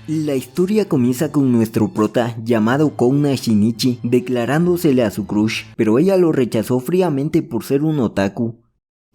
La historia comienza con nuestro prota llamado Kouna Shinichi declarándosele a su crush, pero ella lo rechazó fríamente por ser un otaku.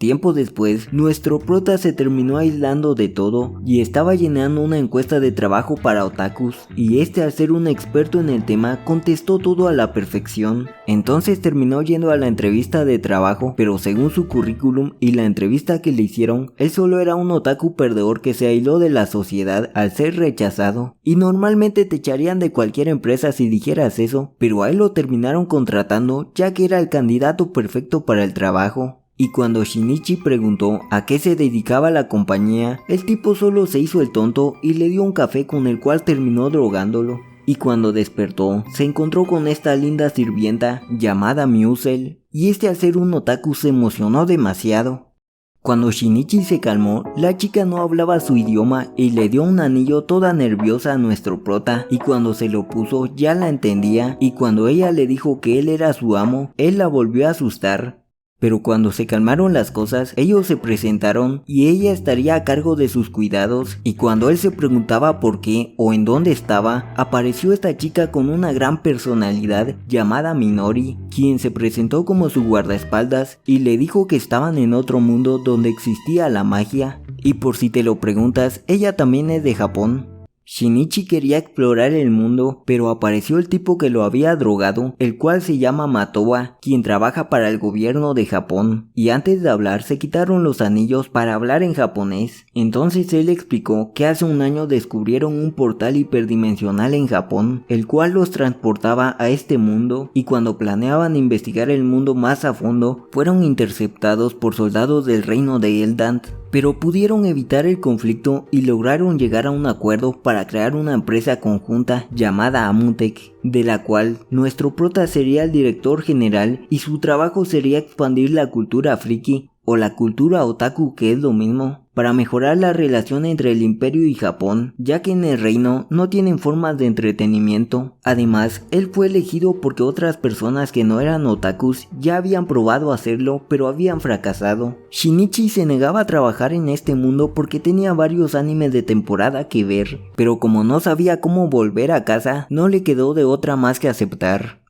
Tiempo después, nuestro prota se terminó aislando de todo y estaba llenando una encuesta de trabajo para otakus, y este, al ser un experto en el tema, contestó todo a la perfección. Entonces terminó yendo a la entrevista de trabajo, pero según su currículum y la entrevista que le hicieron, él solo era un otaku perdedor que se aisló de la sociedad al ser rechazado. Y normalmente te echarían de cualquier empresa si dijeras eso, pero a él lo terminaron contratando ya que era el candidato perfecto para el trabajo. Y cuando Shinichi preguntó a qué se dedicaba la compañía, el tipo solo se hizo el tonto y le dio un café con el cual terminó drogándolo. Y cuando despertó, se encontró con esta linda sirvienta llamada Musel, y este, al ser un otaku, se emocionó demasiado. Cuando Shinichi se calmó, la chica no hablaba su idioma y le dio un anillo toda nerviosa a nuestro prota, y cuando se lo puso ya la entendía, y cuando ella le dijo que él era su amo, él la volvió a asustar. Pero cuando se calmaron las cosas, ellos se presentaron y ella estaría a cargo de sus cuidados, y cuando él se preguntaba por qué o en dónde estaba, apareció esta chica con una gran personalidad llamada Minori, quien se presentó como su guardaespaldas y le dijo que estaban en otro mundo donde existía la magia. Y por si te lo preguntas, ella también es de Japón. Shinichi quería explorar el mundo, pero apareció el tipo que lo había drogado, el cual se llama Matoa, quien trabaja para el gobierno de Japón, y antes de hablar se quitaron los anillos para hablar en japonés. Entonces él explicó que hace un año descubrieron un portal hiperdimensional en Japón, el cual los transportaba a este mundo, y cuando planeaban investigar el mundo más a fondo, fueron interceptados por soldados del reino de Eldant. Pero pudieron evitar el conflicto y lograron llegar a un acuerdo para crear una empresa conjunta llamada Amutech, de la cual nuestro prota sería el director general y su trabajo sería expandir la cultura friki o la cultura otaku, que es lo mismo, para mejorar la relación entre el imperio y Japón, ya que en el reino no tienen formas de entretenimiento. Además, él fue elegido porque otras personas que no eran otakus ya habían probado hacerlo, pero habían fracasado. Shinichi se negaba a trabajar en este mundo porque tenía varios animes de temporada que ver, pero como no sabía cómo volver a casa, no le quedó de otra más que aceptar.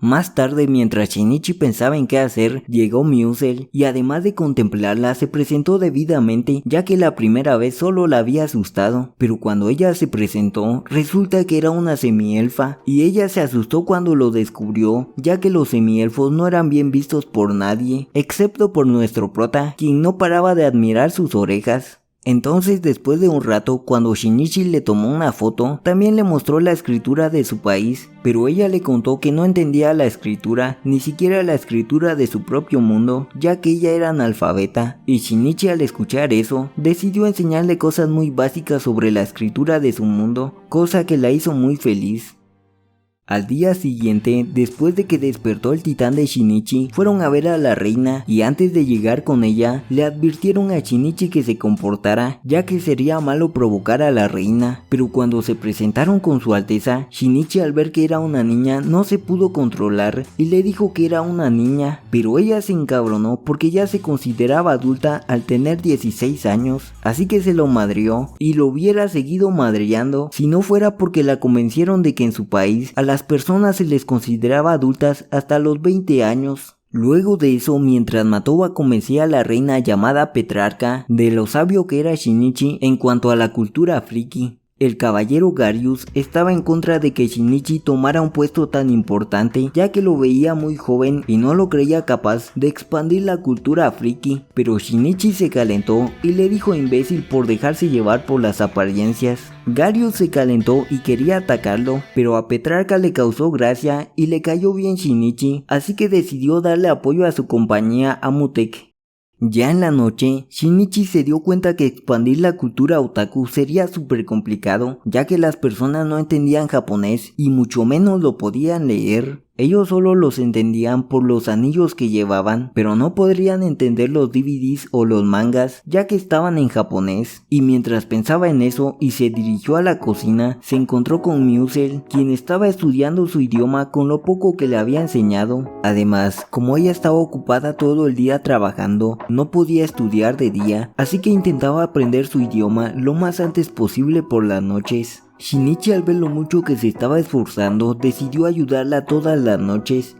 Más tarde, mientras Shinichi pensaba en qué hacer, llegó Musel, y además de contemplarla, se presentó debidamente, ya que la primera vez solo la había asustado, pero cuando ella se presentó, resulta que era una semielfa, y ella se asustó cuando lo descubrió, ya que los semielfos no eran bien vistos por nadie, excepto por nuestro prota, quien no paraba de admirar sus orejas. Entonces, después de un rato, cuando Shinichi le tomó una foto, también le mostró la escritura de su país, pero ella le contó que no entendía la escritura, ni siquiera la escritura de su propio mundo, ya que ella era analfabeta, y Shinichi, al escuchar eso, decidió enseñarle cosas muy básicas sobre la escritura de su mundo, cosa que la hizo muy feliz. Al día siguiente, después de que despertó el titán de Shinichi, fueron a ver a la reina, y antes de llegar con ella, le advirtieron a Shinichi que se comportara, ya que sería malo provocar a la reina. Pero cuando se presentaron con su alteza, Shinichi, al ver que era una niña, no se pudo controlar y le dijo que era una niña, pero ella se encabronó porque ya se consideraba adulta al tener 16 años, así que se lo madrió, y lo hubiera seguido madreando si no fuera porque la convencieron de que en su país a las personas se les consideraba adultas hasta los 20 años. Luego de eso, mientras Matoa convencía a la reina llamada Petrarca de lo sabio que era Shinichi en cuanto a la cultura friki, el caballero Garius estaba en contra de que Shinichi tomara un puesto tan importante, ya que lo veía muy joven y no lo creía capaz de expandir la cultura friki, pero Shinichi se calentó y le dijo imbécil por dejarse llevar por las apariencias. Garius se calentó y quería atacarlo, pero a Petrarca le causó gracia y le cayó bien Shinichi, así que decidió darle apoyo a su compañía Amutech. Ya en la noche, Shinichi se dio cuenta que expandir la cultura otaku sería súper complicado, ya que las personas no entendían japonés y mucho menos lo podían leer. Ellos solo los entendían por los anillos que llevaban, pero no podrían entender los DVDs o los mangas, ya que estaban en japonés. Y mientras pensaba en eso y se dirigió a la cocina, se encontró con Musel, quien estaba estudiando su idioma con lo poco que le había enseñado. Además, como ella estaba ocupada todo el día trabajando, no podía estudiar de día, así que intentaba aprender su idioma lo más antes posible por las noches. Shinichi, al ver lo mucho que se estaba esforzando, decidió ayudarla todas las noches.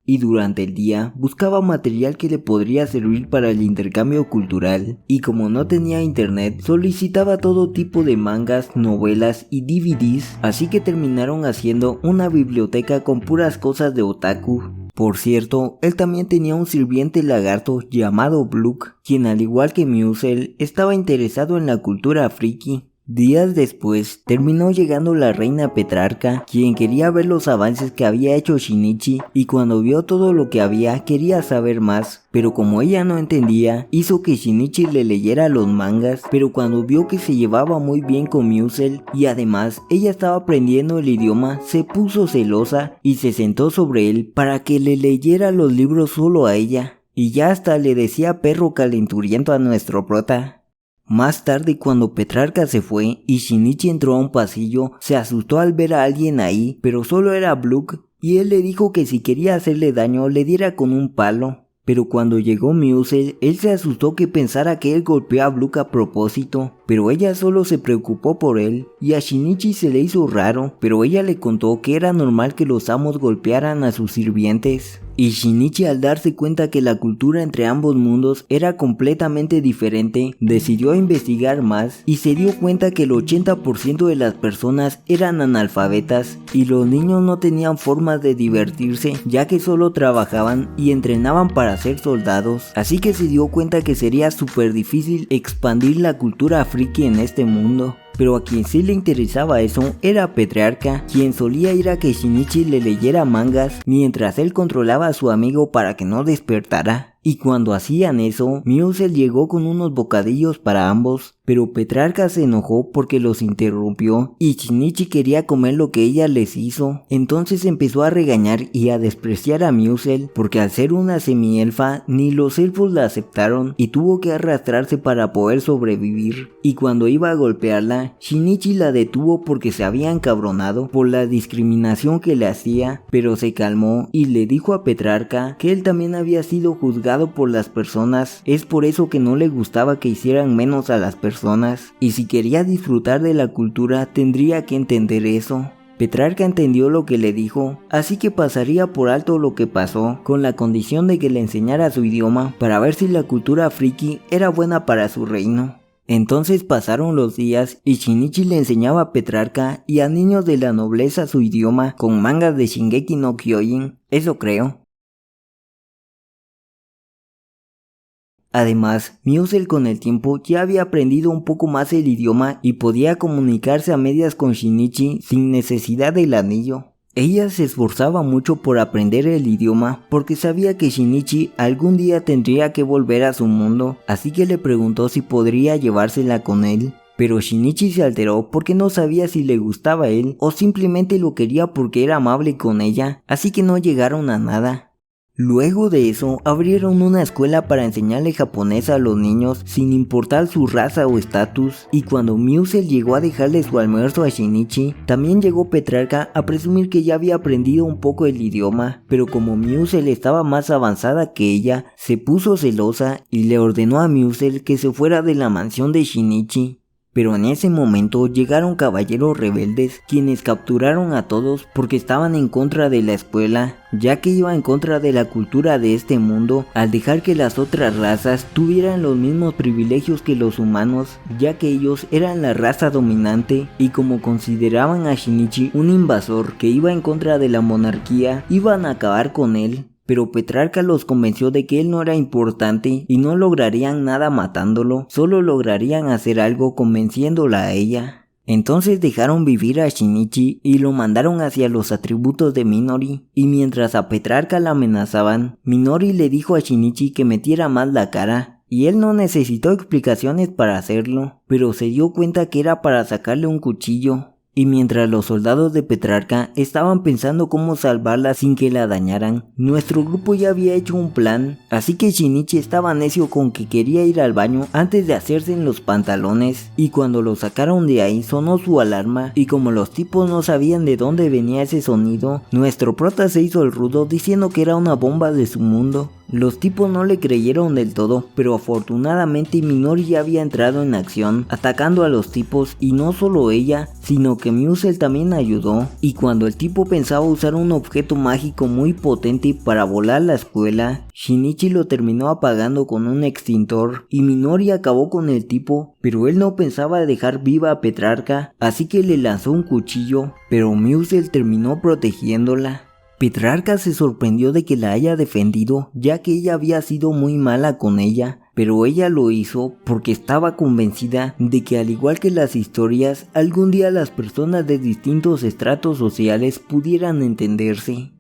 Y durante el día buscaba material que le podría servir para el intercambio cultural, y como no tenía internet, solicitaba todo tipo de mangas, novelas y DVDs, así que terminaron haciendo una biblioteca con puras cosas de otaku. Por cierto, él también tenía un sirviente lagarto llamado Bluck, quien al igual que Musil, estaba interesado en la cultura friki. Días después, terminó llegando la reina Petrarca, quien quería ver los avances que había hecho Shinichi, y cuando vio todo lo que había, quería saber más, pero como ella no entendía, hizo que Shinichi le leyera los mangas, pero cuando vio que se llevaba muy bien con Musil, y además ella estaba aprendiendo el idioma, se puso celosa, y se sentó sobre él para que le leyera los libros solo a ella, y ya hasta le decía perro calenturiento a nuestro prota. Más tarde, cuando Petrarca se fue y Shinichi entró a un pasillo, se asustó al ver a alguien ahí, pero solo era Bluck, y él le dijo que si quería hacerle daño le diera con un palo. Pero cuando llegó Musil, él se asustó que pensara que él golpeó a Bluck a propósito, pero ella solo se preocupó por él, y a Shinichi se le hizo raro, pero ella le contó que era normal que los amos golpearan a sus sirvientes. Y Shinichi, al darse cuenta que la cultura entre ambos mundos era completamente diferente, decidió investigar más y se dio cuenta que el 80% de las personas eran analfabetas y los niños no tenían formas de divertirse, ya que solo trabajaban y entrenaban para ser soldados, así que se dio cuenta que sería súper difícil expandir la cultura friki en este mundo. Pero a quien sí le interesaba eso era Petrarca, quien solía ir a que Shinichi le leyera mangas mientras él controlaba a su amigo para que no despertara. Y cuando hacían eso, Musil llegó con unos bocadillos para ambos, pero Petrarca se enojó porque los interrumpió y Shinichi quería comer lo que ella les hizo. Entonces empezó a regañar y a despreciar a Musil porque al ser una semielfa ni los elfos la aceptaron y tuvo que arrastrarse para poder sobrevivir. Y cuando iba a golpearla, Shinichi la detuvo porque se había encabronado por la discriminación que le hacía, pero se calmó y le dijo a Petrarca que él también había sido juzgado por las personas, es por eso que no le gustaba que hicieran menos a las personas, y si quería disfrutar de la cultura tendría que entender eso. Petrarca entendió lo que le dijo, así que pasaría por alto lo que pasó, con la condición de que le enseñara su idioma para ver si la cultura friki era buena para su reino. Entonces pasaron los días y Shinichi le enseñaba a Petrarca y a niños de la nobleza su idioma con mangas de Shingeki no Kyojin, eso creo. Además, Musil con el tiempo ya había aprendido un poco más el idioma y podía comunicarse a medias con Shinichi sin necesidad del anillo. Ella se esforzaba mucho por aprender el idioma porque sabía que Shinichi algún día tendría que volver a su mundo, así que le preguntó si podría llevársela con él. Pero Shinichi se alteró porque no sabía si le gustaba a él o simplemente lo quería porque era amable con ella, así que no llegaron a nada. Luego de eso, abrieron una escuela para enseñarle japonés a los niños sin importar su raza o estatus, y cuando Musil llegó a dejarle su almuerzo a Shinichi, también llegó Petrarca a presumir que ya había aprendido un poco el idioma, pero como Musil estaba más avanzada que ella, se puso celosa y le ordenó a Musil que se fuera de la mansión de Shinichi. Pero en ese momento llegaron caballeros rebeldes, quienes capturaron a todos porque estaban en contra de la escuela, ya que iba en contra de la cultura de este mundo al dejar que las otras razas tuvieran los mismos privilegios que los humanos, ya que ellos eran la raza dominante, y como consideraban a Shinichi un invasor que iba en contra de la monarquía, iban a acabar con él. Pero Petrarca los convenció de que él no era importante y no lograrían nada matándolo, solo lograrían hacer algo convenciéndola a ella. Entonces dejaron vivir a Shinichi y lo mandaron hacia los atributos de Minori, y mientras a Petrarca la amenazaban, Minori le dijo a Shinichi que metiera más la cara, y él no necesitó explicaciones para hacerlo, pero se dio cuenta que era para sacarle un cuchillo. Y mientras los soldados de Petrarca estaban pensando cómo salvarla sin que la dañaran, nuestro grupo ya había hecho un plan, así que Shinichi estaba necio con que quería ir al baño antes de hacerse en los pantalones, y cuando lo sacaron de ahí sonó su alarma, y como los tipos no sabían de dónde venía ese sonido, nuestro prota se hizo el rudo diciendo que era una bomba de su mundo. Los tipos no le creyeron del todo, pero afortunadamente Minori ya había entrado en acción, atacando a los tipos, y no solo ella, sino que Musel también ayudó, y cuando el tipo pensaba usar un objeto mágico muy potente para volar la escuela, Shinichi lo terminó apagando con un extintor, y Minori acabó con el tipo, pero él no pensaba dejar viva a Petrarca, así que le lanzó un cuchillo, pero Musel terminó protegiéndola. Petrarca se sorprendió de que la haya defendido, ya que ella había sido muy mala con ella, pero ella lo hizo porque estaba convencida de que, al igual que las historias, algún día las personas de distintos estratos sociales pudieran entenderse.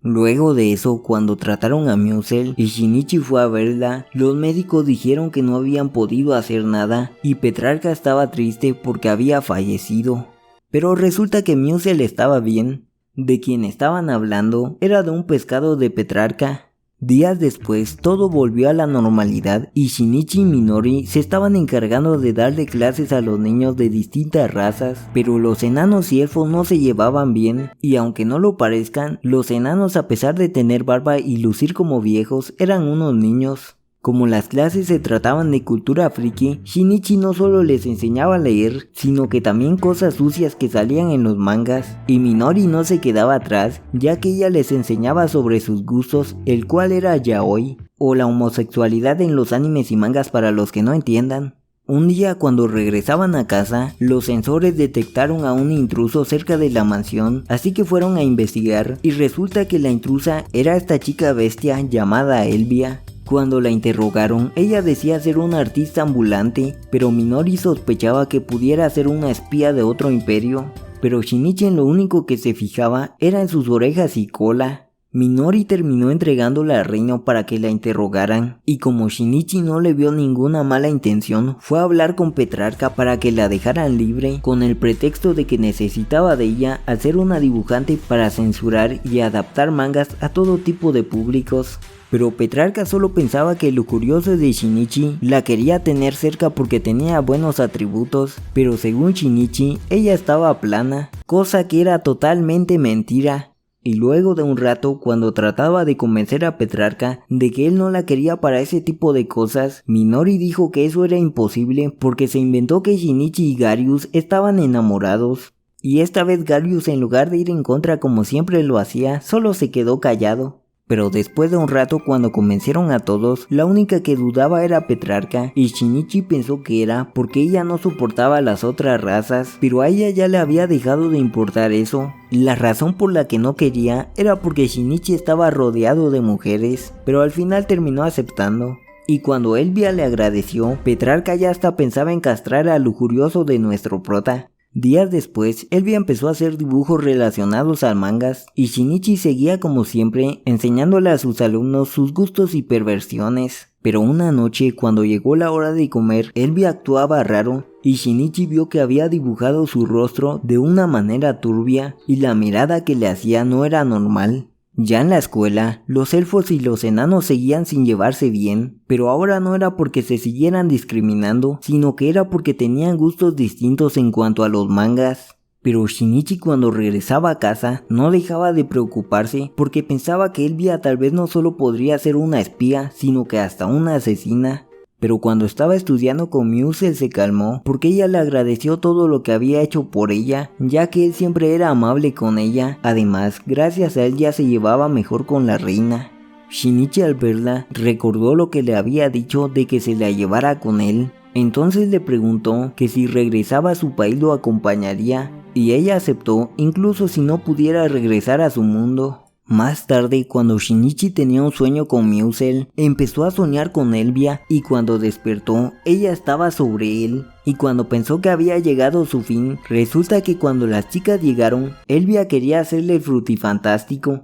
Luego de eso, cuando trataron a Musel y Shinichi fue a verla, los médicos dijeron que no habían podido hacer nada y Petrarca estaba triste porque había fallecido. Pero resulta que Musel estaba bien. De quien estaban hablando era de un pescado de Petrarca. Días después todo volvió a la normalidad y Shinichi y Minori se estaban encargando de darle clases a los niños de distintas razas, pero los enanos y elfos no se llevaban bien, y aunque no lo parezcan, los enanos, a pesar de tener barba y lucir como viejos, eran unos niños. Como las clases se trataban de cultura friki, Shinichi no solo les enseñaba a leer, sino que también cosas sucias que salían en los mangas, y Minori no se quedaba atrás, ya que ella les enseñaba sobre sus gustos, el cual era yaoi, o la homosexualidad en los animes y mangas para los que no entiendan. Un día, cuando regresaban a casa, los sensores detectaron a un intruso cerca de la mansión, así que fueron a investigar, y resulta que la intrusa era esta chica bestia llamada Elvia. Cuando la interrogaron, ella decía ser una artista ambulante, pero Minori sospechaba que pudiera ser una espía de otro imperio. Pero Shinichi en lo único que se fijaba era en sus orejas y cola. Minori terminó entregándola a Reino para que la interrogaran, y como Shinichi no le vio ninguna mala intención, fue a hablar con Petrarca para que la dejaran libre, con el pretexto de que necesitaba de ella al ser una dibujante para censurar y adaptar mangas a todo tipo de públicos. Pero Petrarca solo pensaba que lo curioso de Shinichi la quería tener cerca porque tenía buenos atributos, pero según Shinichi, ella estaba plana, cosa que era totalmente mentira. Y luego de un rato, cuando trataba de convencer a Petrarca de que él no la quería para ese tipo de cosas, Minori dijo que eso era imposible porque se inventó que Shinichi y Garius estaban enamorados. Y esta vez Garius, en lugar de ir en contra como siempre lo hacía, solo se quedó callado. Pero después de un rato, cuando convencieron a todos, la única que dudaba era Petrarca, y Shinichi pensó que era porque ella no soportaba las otras razas, pero a ella ya le había dejado de importar eso. La razón por la que no quería era porque Shinichi estaba rodeado de mujeres, pero al final terminó aceptando. Y cuando Elvia le agradeció, Petrarca ya hasta pensaba en castrar al lujurioso de nuestro prota. Días después, Elvia empezó a hacer dibujos relacionados a mangas, y Shinichi seguía como siempre, enseñándole a sus alumnos sus gustos y perversiones. Pero una noche, cuando llegó la hora de comer, Elvia actuaba raro, y Shinichi vio que había dibujado su rostro de una manera turbia, y la mirada que le hacía no era normal. Ya en la escuela, los elfos y los enanos seguían sin llevarse bien, pero ahora no era porque se siguieran discriminando, sino que era porque tenían gustos distintos en cuanto a los mangas. Pero Shinichi, cuando regresaba a casa, no dejaba de preocuparse porque pensaba que Elvia tal vez no solo podría ser una espía, sino que hasta una asesina. Pero cuando estaba estudiando con Musel se calmó porque ella le agradeció todo lo que había hecho por ella, ya que él siempre era amable con ella. Además, gracias a él ya se llevaba mejor con la reina. Shinichi, al verla, recordó lo que le había dicho de que se la llevara con él. Entonces le preguntó que si regresaba a su país lo acompañaría, y ella aceptó, incluso si no pudiera regresar a su mundo. Más tarde, cuando Shinichi tenía un sueño con Musel, empezó a soñar con Elvia, y cuando despertó, ella estaba sobre él. Y cuando pensó que había llegado su fin, resulta que cuando las chicas llegaron, Elvia quería hacerle el frutifantástico.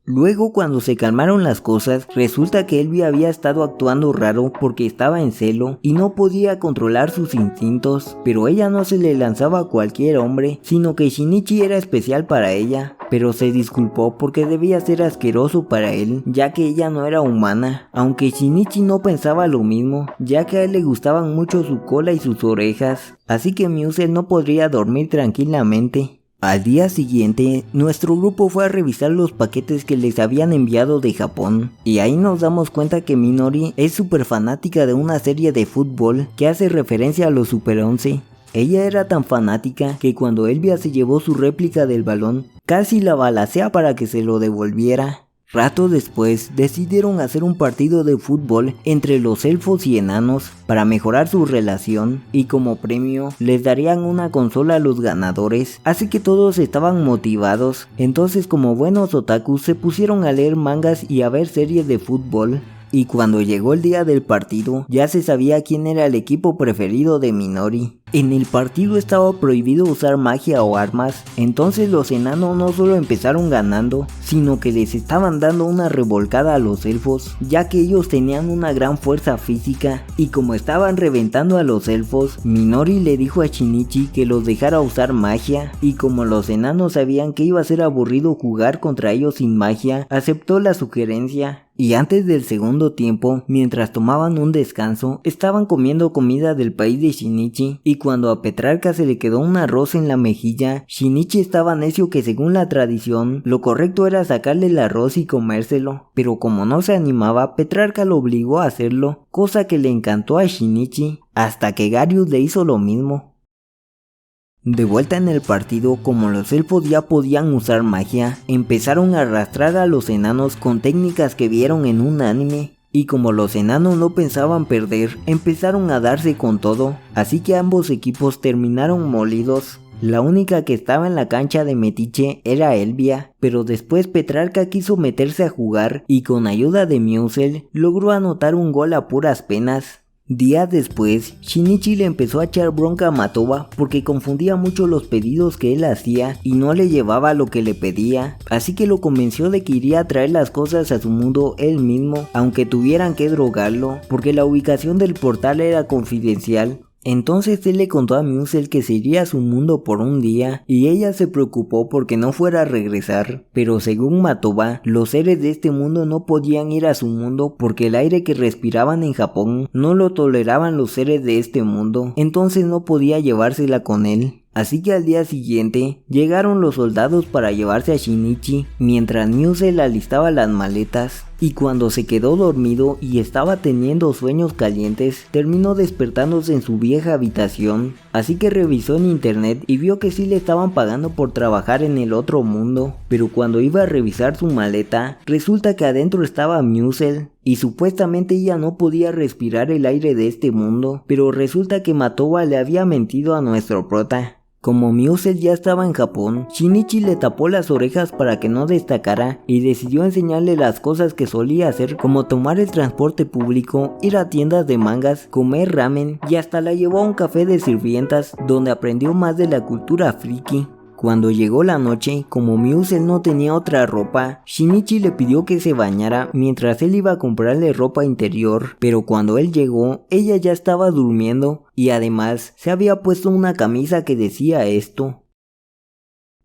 Luego, cuando se calmaron las cosas, resulta que Elvia había estado actuando raro porque estaba en celo y no podía controlar sus instintos, pero ella no se le lanzaba a cualquier hombre, sino que Shinichi era especial para ella, pero se disculpó porque debía ser asqueroso para él, ya que ella no era humana, aunque Shinichi no pensaba lo mismo, ya que a él le gustaban mucho su cola y sus orejas, así que Musel no podría dormir tranquilamente. Al día siguiente, nuestro grupo fue a revisar los paquetes que les habían enviado de Japón, y ahí nos damos cuenta que Minori es súper fanática de una serie de fútbol que hace referencia a los Super 11. Ella era tan fanática que cuando Elvia se llevó su réplica del balón, casi la balacea para que se lo devolviera. Rato después decidieron hacer un partido de fútbol entre los elfos y enanos para mejorar su relación, y como premio les darían una consola a los ganadores, así que todos estaban motivados. Entonces, como buenos otakus, se pusieron a leer mangas y a ver series de fútbol. Y cuando llegó el día del partido, ya se sabía quién era el equipo preferido de Minori. En el partido estaba prohibido usar magia o armas, entonces los enanos no solo empezaron ganando, sino que les estaban dando una revolcada a los elfos, ya que ellos tenían una gran fuerza física, y como estaban reventando a los elfos, Minori le dijo a Shinichi que los dejara usar magia, y como los enanos sabían que iba a ser aburrido jugar contra ellos sin magia, aceptó la sugerencia. Y antes del segundo tiempo, mientras tomaban un descanso, estaban comiendo comida del país de Shinichi, y cuando a Petrarca se le quedó un arroz en la mejilla, Shinichi estaba necio que según la tradición, lo correcto era sacarle el arroz y comérselo, pero como no se animaba, Petrarca lo obligó a hacerlo, cosa que le encantó a Shinichi, hasta que Garius le hizo lo mismo. De vuelta en el partido, como los elfos ya podían usar magia, empezaron a arrastrar a los enanos con técnicas que vieron en un anime, y como los enanos no pensaban perder, empezaron a darse con todo, así que ambos equipos terminaron molidos. La única que estaba en la cancha de metiche era Elvia, pero después Petrarca quiso meterse a jugar y con ayuda de Musel logró anotar un gol a puras penas. Días después, Shinichi le empezó a echar bronca a Matoba porque confundía mucho los pedidos que él hacía y no le llevaba lo que le pedía, así que lo convenció de que iría a traer las cosas a su mundo él mismo, aunque tuvieran que drogarlo, porque la ubicación del portal era confidencial. Entonces él le contó a Musel que se iría a su mundo por un día, y ella se preocupó porque no fuera a regresar, pero según Matoba, los seres de este mundo no podían ir a su mundo porque el aire que respiraban en Japón no lo toleraban los seres de este mundo, entonces no podía llevársela con él. Así que al día siguiente, llegaron los soldados para llevarse a Shinichi, mientras Musel alistaba las maletas, y cuando se quedó dormido y estaba teniendo sueños calientes, terminó despertándose en su vieja habitación, así que revisó en internet y vio que sí le estaban pagando por trabajar en el otro mundo, pero cuando iba a revisar su maleta, resulta que adentro estaba Musel, y supuestamente ella no podía respirar el aire de este mundo, pero resulta que Matoba le había mentido a nuestro prota. Como Musel ya estaba en Japón, Shinichi le tapó las orejas para que no destacara y decidió enseñarle las cosas que solía hacer, como tomar el transporte público, ir a tiendas de mangas, comer ramen, y hasta la llevó a un café de sirvientas donde aprendió más de la cultura friki. Cuando llegó la noche, como Musel no tenía otra ropa, Shinichi le pidió que se bañara mientras él iba a comprarle ropa interior, pero cuando él llegó, ella ya estaba durmiendo y además se había puesto una camisa que decía esto.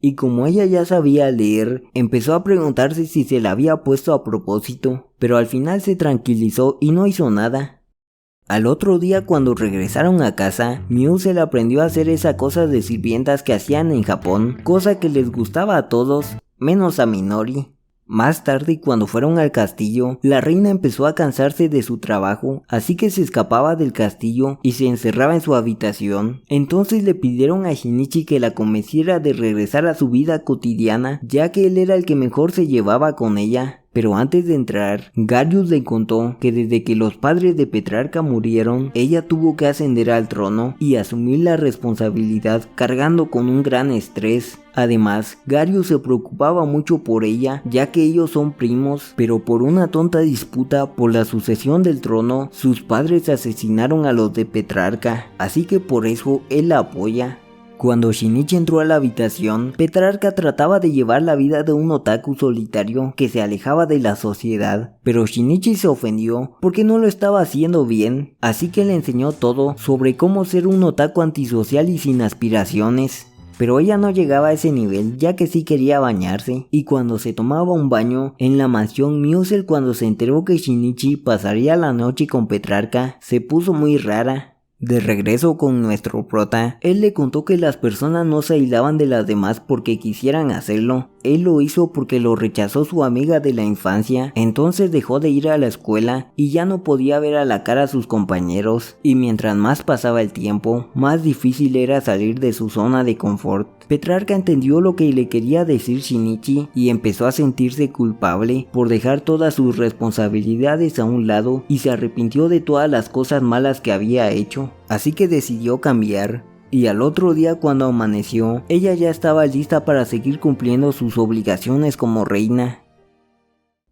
Y como ella ya sabía leer, empezó a preguntarse si se la había puesto a propósito, pero al final se tranquilizó y no hizo nada. Al otro día, cuando regresaron a casa, Musel aprendió a hacer esa cosa de sirvientas que hacían en Japón, cosa que les gustaba a todos, menos a Minori. Más tarde, cuando fueron al castillo, la reina empezó a cansarse de su trabajo, así que se escapaba del castillo y se encerraba en su habitación. Entonces le pidieron a Shinichi que la convenciera de regresar a su vida cotidiana, ya que él era el que mejor se llevaba con ella. Pero antes de entrar, Garius le contó que desde que los padres de Petrarca murieron, ella tuvo que ascender al trono y asumir la responsabilidad cargando con un gran estrés. Además, Garius se preocupaba mucho por ella, ya que ellos son primos, pero por una tonta disputa por la sucesión del trono, sus padres asesinaron a los de Petrarca, así que por eso él la apoya. Cuando Shinichi entró a la habitación, Petrarca trataba de llevar la vida de un otaku solitario que se alejaba de la sociedad, pero Shinichi se ofendió porque no lo estaba haciendo bien, así que le enseñó todo sobre cómo ser un otaku antisocial y sin aspiraciones. Pero ella no llegaba a ese nivel, ya que sí quería bañarse, y cuando se tomaba un baño en la mansión, Musel, cuando se enteró que Shinichi pasaría la noche con Petrarca, se puso muy rara. De regreso con nuestro prota, él le contó que las personas no se aislaban de las demás porque quisieran hacerlo. Él lo hizo porque lo rechazó su amiga de la infancia, entonces dejó de ir a la escuela y ya no podía ver a la cara a sus compañeros. Y mientras más pasaba el tiempo, más difícil era salir de su zona de confort. Petrarca entendió lo que le quería decir Shinichi y empezó a sentirse culpable por dejar todas sus responsabilidades a un lado y se arrepintió de todas las cosas malas que había hecho. Así que decidió cambiar. Y al otro día cuando amaneció, ella ya estaba lista para seguir cumpliendo sus obligaciones como reina.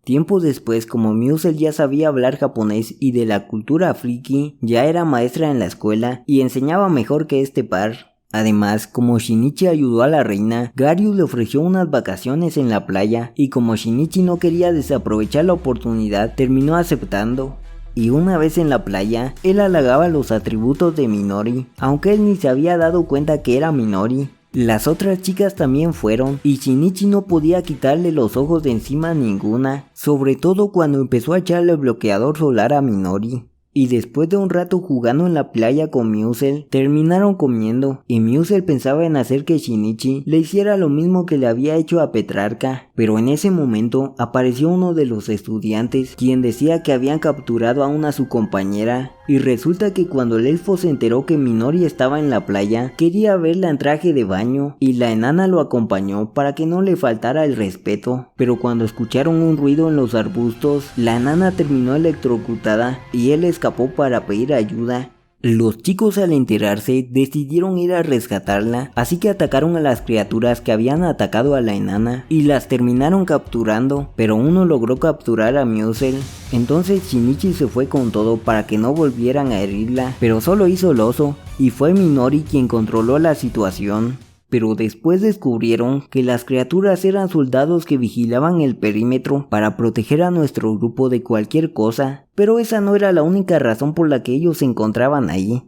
Tiempo después, como Musel ya sabía hablar japonés y de la cultura friki, ya era maestra en la escuela y enseñaba mejor que este par. Además, como Shinichi ayudó a la reina, Garius le ofreció unas vacaciones en la playa y como Shinichi no quería desaprovechar la oportunidad, terminó aceptando. Y una vez en la playa, él halagaba los atributos de Minori, aunque él ni se había dado cuenta que era Minori. Las otras chicas también fueron, y Shinichi no podía quitarle los ojos de encima a ninguna, sobre todo cuando empezó a echarle bloqueador solar a Minori. Y después de un rato jugando en la playa con Musel, terminaron comiendo, y Musel pensaba en hacer que Shinichi le hiciera lo mismo que le había hecho a Petrarca, pero en ese momento apareció uno de los estudiantes, quien decía que habían capturado aún a su compañera, y resulta que cuando el elfo se enteró que Minori estaba en la playa, quería verla en traje de baño, y la enana lo acompañó para que no le faltara el respeto, pero cuando escucharon un ruido en los arbustos, la enana terminó electrocutada, y él escapó para pedir ayuda. Los chicos al enterarse decidieron ir a rescatarla, así que atacaron a las criaturas que habían atacado a la enana y las terminaron capturando, pero uno logró capturar a Musel. Entonces Shinichi se fue con todo para que no volvieran a herirla, pero solo hizo el oso y fue Minori quien controló la situación. Pero después descubrieron que las criaturas eran soldados que vigilaban el perímetro para proteger a nuestro grupo de cualquier cosa, pero esa no era la única razón por la que ellos se encontraban ahí.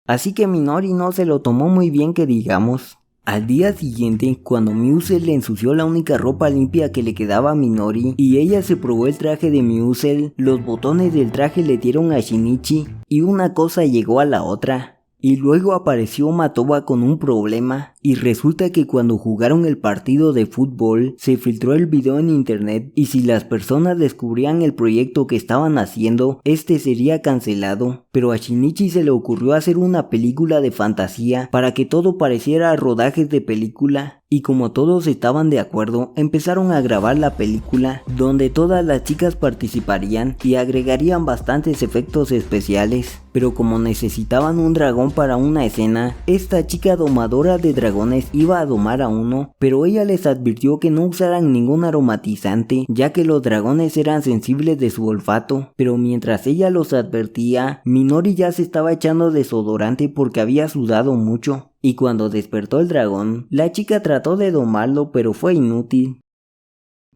Así que Minori no se lo tomó muy bien que digamos. Al día siguiente, cuando Musel le ensució la única ropa limpia que le quedaba a Minori y ella se probó el traje de Musel, los botones del traje le dieron a Shinichi y una cosa llegó a la otra. Y luego apareció Matoba con un problema, y resulta que cuando jugaron el partido de fútbol, se filtró el video en internet y si las personas descubrían el proyecto que estaban haciendo, este sería cancelado. Pero a Shinichi se le ocurrió hacer una película de fantasía para que todo pareciera rodajes de película. Y como todos estaban de acuerdo, empezaron a grabar la película, donde todas las chicas participarían y agregarían bastantes efectos especiales. Pero como necesitaban un dragón para una escena, esta chica domadora de dragones iba a domar a uno, pero ella les advirtió que no usaran ningún aromatizante, ya que los dragones eran sensibles de su olfato. Pero mientras ella los advertía, Minori ya se estaba echando desodorante porque había sudado mucho. Y cuando despertó el dragón, la chica trató de domarlo pero fue inútil.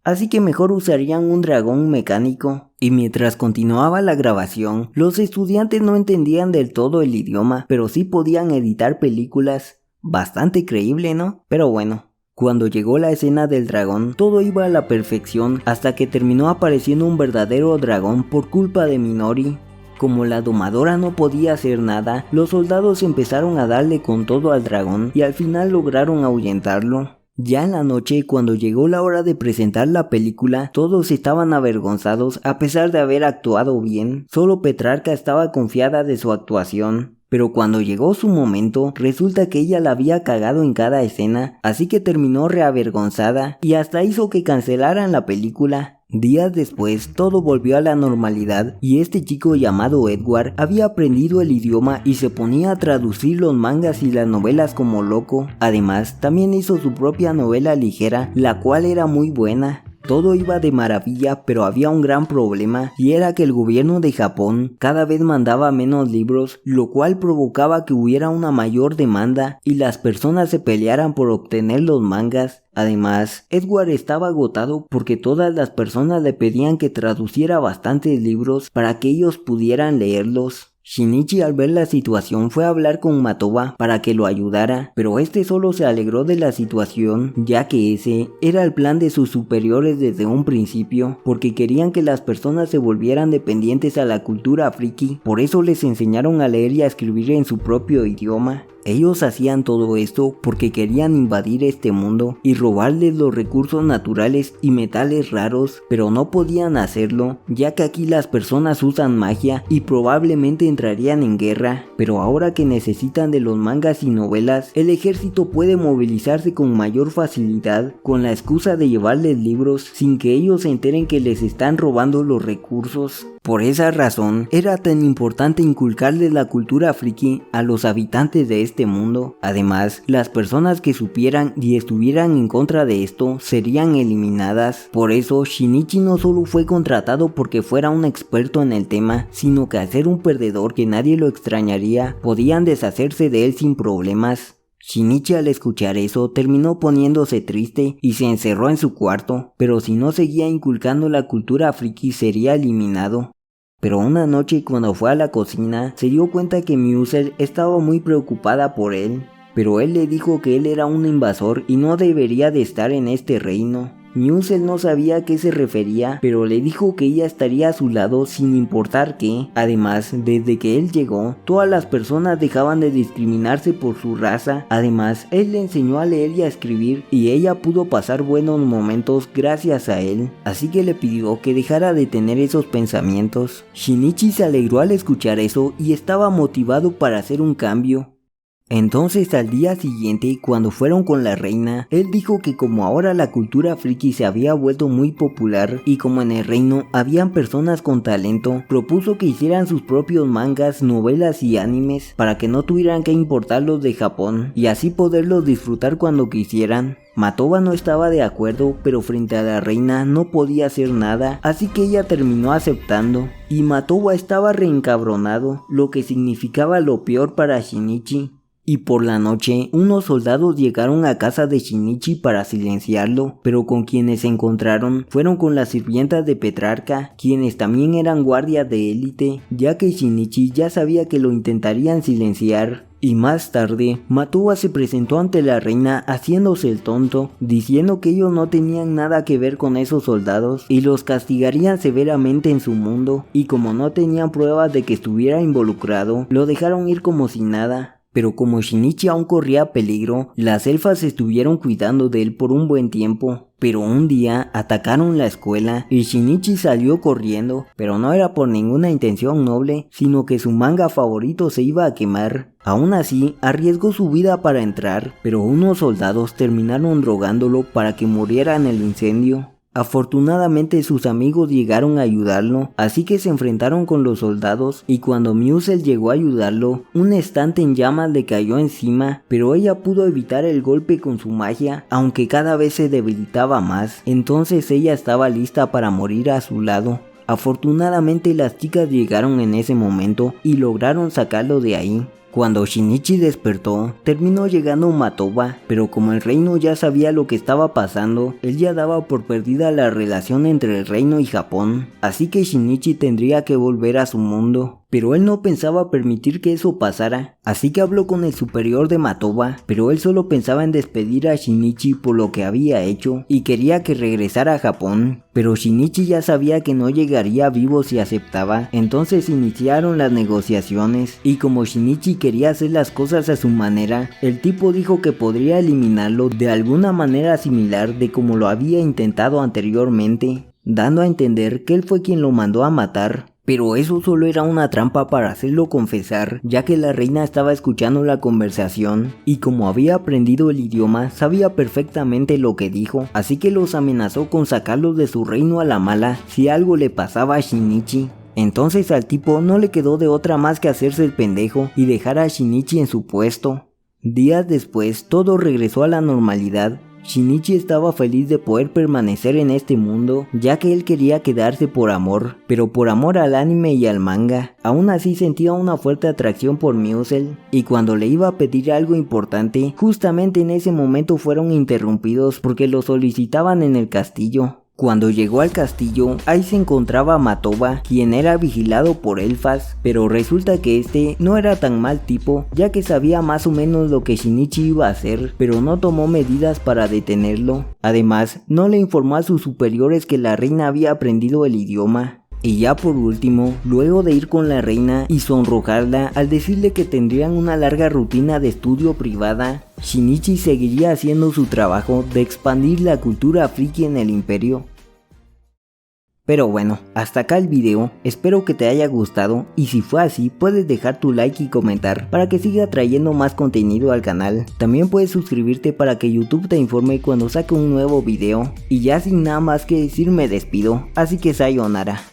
Así que mejor usarían un dragón mecánico. Y mientras continuaba la grabación, los estudiantes no entendían del todo el idioma, pero sí podían editar películas. Bastante creíble, ¿no? Pero bueno. Cuando llegó la escena del dragón, todo iba a la perfección hasta que terminó apareciendo un verdadero dragón por culpa de Minori. Como la domadora no podía hacer nada, los soldados empezaron a darle con todo al dragón y al final lograron ahuyentarlo. Ya en la noche, cuando llegó la hora de presentar la película, todos estaban avergonzados a pesar de haber actuado bien. Solo Petrarca estaba confiada de su actuación. Pero cuando llegó su momento, resulta que ella la había cagado en cada escena, así que terminó reavergonzada y hasta hizo que cancelaran la película. Días después, todo volvió a la normalidad y este chico llamado Edward había aprendido el idioma y se ponía a traducir los mangas y las novelas como loco. Además, también hizo su propia novela ligera, la cual era muy buena. Todo iba de maravilla, pero había un gran problema, y era que el gobierno de Japón cada vez mandaba menos libros, lo cual provocaba que hubiera una mayor demanda y las personas se pelearan por obtener los mangas. Además, Edward estaba agotado porque todas las personas le pedían que traduciera bastantes libros para que ellos pudieran leerlos. Shinichi al ver la situación fue a hablar con Matoba para que lo ayudara, pero este solo se alegró de la situación, ya que ese era el plan de sus superiores desde un principio, porque querían que las personas se volvieran dependientes a la cultura friki, por eso les enseñaron a leer y a escribir en su propio idioma. Ellos hacían todo esto porque querían invadir este mundo y robarles los recursos naturales y metales raros, pero no podían hacerlo, ya que aquí las personas usan magia y probablemente entrarían en guerra, pero ahora que necesitan de los mangas y novelas, el ejército puede movilizarse con mayor facilidad con la excusa de llevarles libros sin que ellos se enteren que les están robando los recursos. Por esa razón, era tan importante inculcarles la cultura friki a los habitantes de este mundo. Además, las personas que supieran y estuvieran en contra de esto serían eliminadas. Por eso, Shinichi no solo fue contratado porque fuera un experto en el tema, sino que al ser un perdedor que nadie lo extrañaría, podían deshacerse de él sin problemas. Shinichi al escuchar eso terminó poniéndose triste y se encerró en su cuarto, pero si no seguía inculcando la cultura friki sería eliminado. Pero una noche cuando fue a la cocina se dio cuenta que Muse estaba muy preocupada por él, pero él le dijo que él era un invasor y no debería de estar en este reino. Muse no sabía a qué se refería, pero le dijo que ella estaría a su lado sin importar qué. Además, desde que él llegó, todas las personas dejaban de discriminarse por su raza. Además, él le enseñó a leer y a escribir y ella pudo pasar buenos momentos gracias a él. Así que le pidió que dejara de tener esos pensamientos. Shinichi se alegró al escuchar eso y estaba motivado para hacer un cambio. Entonces al día siguiente, cuando fueron con la reina, él dijo que como ahora la cultura friki se había vuelto muy popular y como en el reino habían personas con talento, propuso que hicieran sus propios mangas, novelas y animes para que no tuvieran que importarlos de Japón y así poderlos disfrutar cuando quisieran. Matoba no estaba de acuerdo, pero frente a la reina no podía hacer nada, así que ella terminó aceptando. Y Matoba estaba reencabronado, lo que significaba lo peor para Shinichi. Y por la noche, unos soldados llegaron a casa de Shinichi para silenciarlo, pero con quienes se encontraron fueron con las sirvientas de Petrarca, quienes también eran guardias de élite, ya que Shinichi ya sabía que lo intentarían silenciar. Y más tarde, Matoba se presentó ante la reina haciéndose el tonto, diciendo que ellos no tenían nada que ver con esos soldados y los castigarían severamente en su mundo, y como no tenían pruebas de que estuviera involucrado, lo dejaron ir como si nada. Pero como Shinichi aún corría peligro, las elfas estuvieron cuidando de él por un buen tiempo. Pero un día atacaron la escuela y Shinichi salió corriendo, pero no era por ninguna intención noble, sino que su manga favorito se iba a quemar. Aún así, arriesgó su vida para entrar, pero unos soldados terminaron drogándolo para que muriera en el incendio. Afortunadamente sus amigos llegaron a ayudarlo, así que se enfrentaron con los soldados y cuando Muse llegó a ayudarlo, un estante en llamas le cayó encima, pero ella pudo evitar el golpe con su magia, aunque cada vez se debilitaba más, entonces ella estaba lista para morir a su lado. Afortunadamente las chicas llegaron en ese momento y lograron sacarlo de ahí. Cuando Shinichi despertó, terminó llegando Matoba, pero como el reino ya sabía lo que estaba pasando, él ya daba por perdida la relación entre el reino y Japón, así que Shinichi tendría que volver a su mundo. Pero él no pensaba permitir que eso pasara, así que habló con el superior de Matoba, pero él solo pensaba en despedir a Shinichi por lo que había hecho y quería que regresara a Japón. Pero Shinichi ya sabía que no llegaría vivo si aceptaba, entonces iniciaron las negociaciones y como Shinichi quería hacer las cosas a su manera, el tipo dijo que podría eliminarlo de alguna manera similar de como lo había intentado anteriormente, dando a entender que él fue quien lo mandó a matar. Pero eso solo era una trampa para hacerlo confesar, ya que la reina estaba escuchando la conversación y como había aprendido el idioma, sabía perfectamente lo que dijo, así que los amenazó con sacarlos de su reino a la mala si algo le pasaba a Shinichi. Entonces al tipo no le quedó de otra más que hacerse el pendejo y dejar a Shinichi en su puesto. Días después, todo regresó a la normalidad. Shinichi estaba feliz de poder permanecer en este mundo, ya que él quería quedarse por amor, pero por amor al anime y al manga. Aún así sentía una fuerte atracción por Muse, y cuando le iba a pedir algo importante, justamente en ese momento fueron interrumpidos porque lo solicitaban en el castillo. Cuando llegó al castillo, ahí se encontraba Matoba, quien era vigilado por elfas, pero resulta que este no era tan mal tipo, ya que sabía más o menos lo que Shinichi iba a hacer, pero no tomó medidas para detenerlo. Además, no le informó a sus superiores que la reina había aprendido el idioma. Y ya por último, luego de ir con la reina y sonrojarla al decirle que tendrían una larga rutina de estudio privada, Shinichi seguiría haciendo su trabajo de expandir la cultura friki en el imperio. Pero bueno, hasta acá el video, espero que te haya gustado y si fue así puedes dejar tu like y comentar para que siga trayendo más contenido al canal. También puedes suscribirte para que YouTube te informe cuando saque un nuevo video. Y ya sin nada más que decir me despido, así que sayonara.